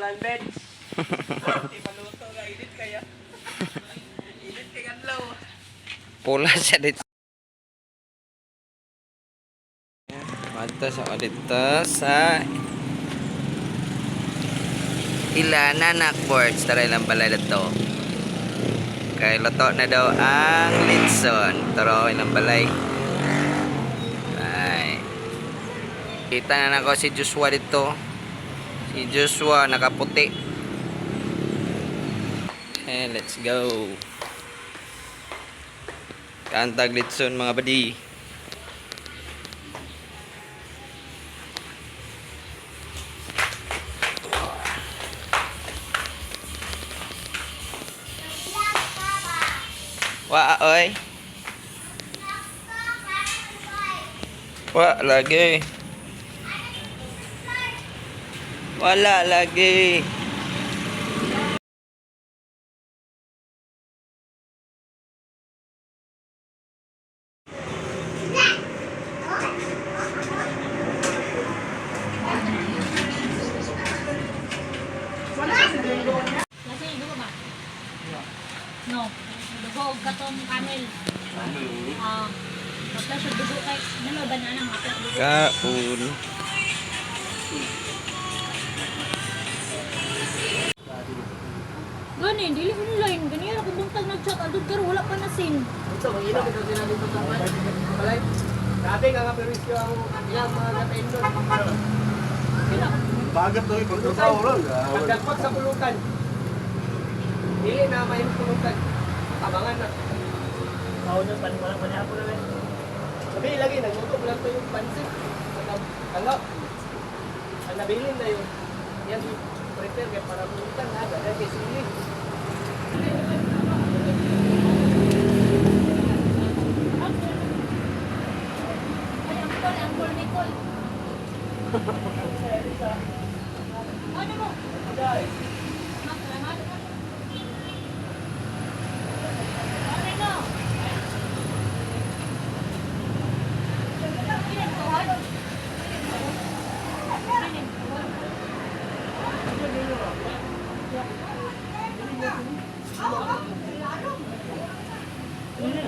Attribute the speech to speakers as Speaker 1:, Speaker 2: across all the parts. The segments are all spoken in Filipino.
Speaker 1: walang bench. Ipaluto nga, init kaya. Init kaya adlaw.
Speaker 2: Pula siya dito. Mata sa dito sa Ilana Nakboards. Tara ilang balay dito. Kay luto na daw ang Linson. Tara ilang balay. Ay. Kita na nako si Joshua dito. Si Joshua nakaputi. Okay, let's go. Kantag Litson mga badi. Wa oi. Wa lagi. Wala lagi.
Speaker 3: Lasing dugo ba? No. Dugo og katong kanel. Tapos sa dugo kay nalo ba na nang apil dugo.
Speaker 2: Kaun.
Speaker 3: Gani, dili online. Gani ra kung buntag nag-chat adto pero wala pa na sin.
Speaker 1: Ito, mag-ina ito sinabi ito taman. Balay. Grabe nga nga perwisyo ang iyang mga gatendo.
Speaker 3: Kila.
Speaker 4: Bagat to ipagtrabaho lang.
Speaker 1: Pagdagpag sa pulutan. Dili na may pulutan. Tabangan na. Maunang paniwalang panihapon na rin. Sabi lagi, nagluto ko lang ito yung pansit. Kalo. Ang nabilin na yun. Yan, prepare kaya para pulutan ha. Dahil kay sili.
Speaker 3: Ay, angkol Nicole. Ano mo? Salamat. Ano no?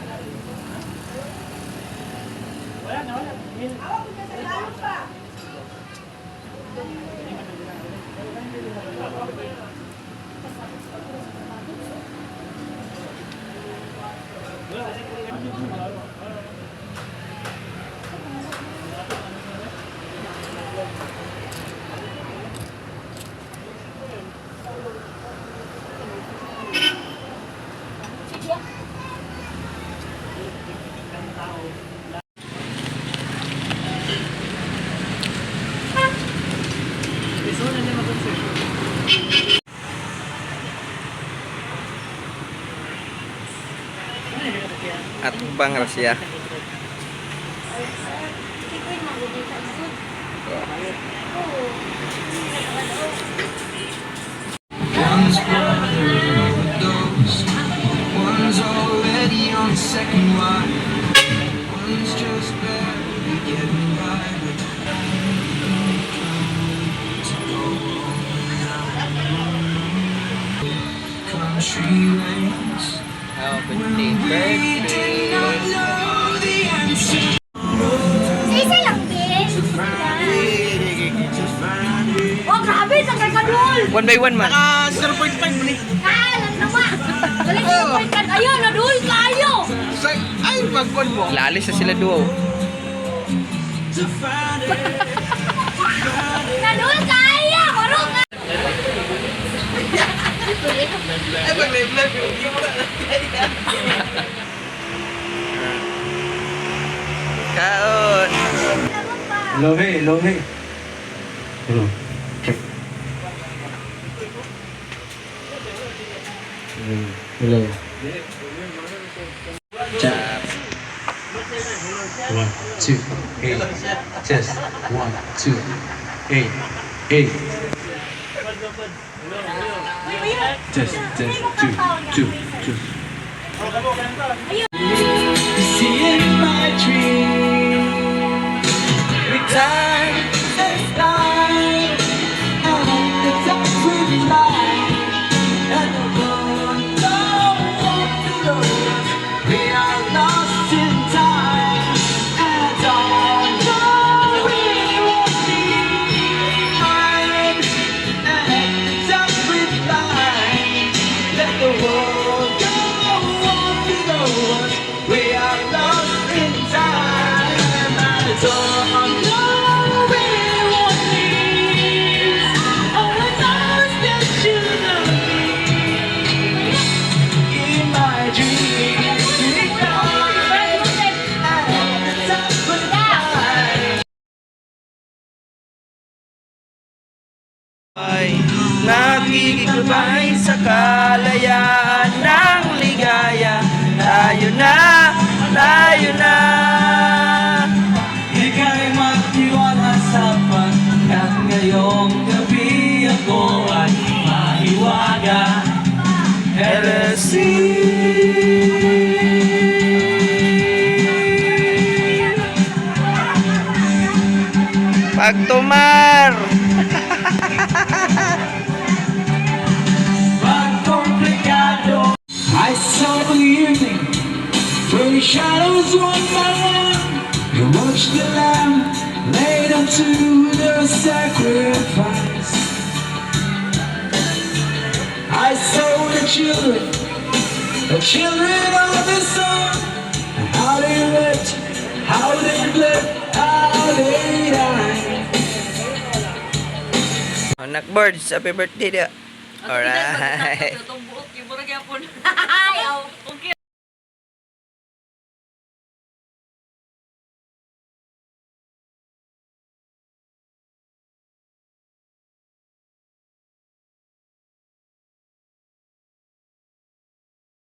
Speaker 2: At bang rasya.
Speaker 5: One's brother overdosed. One's already on the second one. One's just barely getting by. To go on country lanes.
Speaker 2: Happy
Speaker 5: We did not
Speaker 2: birthday.
Speaker 5: know the answer.
Speaker 3: Isa lang din.
Speaker 5: To find it.
Speaker 3: Oh, grabe sa kay Kadul.
Speaker 2: 1 by 1 man.
Speaker 4: 0.5 minutes.
Speaker 3: Kaalam naman. Dali sa point ayun, nadul kayo.
Speaker 4: Ay, magkon mo.
Speaker 2: Lalis na sila duo.
Speaker 5: To find it.
Speaker 3: Nadul kayo. Marong ka.
Speaker 4: Ay, mag-live yung
Speaker 2: Kaon.
Speaker 4: Lohe. Hello.
Speaker 2: Chap.
Speaker 4: 1, 2, 8. Test. 1, 2, 8. 8. Test. 2, 2, 2.
Speaker 5: See in my dream. Every time there's time, I want to talk with
Speaker 2: Ay, nakikibay sa kalayaan ng ligaya. Tayo na, tayo na.
Speaker 5: Ika'y magtiwala sa pagkat ngayong gabi ako ay mahiwaga. LSC.
Speaker 2: Pagtumar.
Speaker 5: Pagkomplikado. I saw the evening where the shadows one by one. You watched the lamb laid unto the sacrifice. I saw the children of the sun, how they wept, how they bled, how they died.
Speaker 2: Anak birds, happy birthday dia. Alright.
Speaker 3: Itong buhok, yung murag yapon. Ayaw.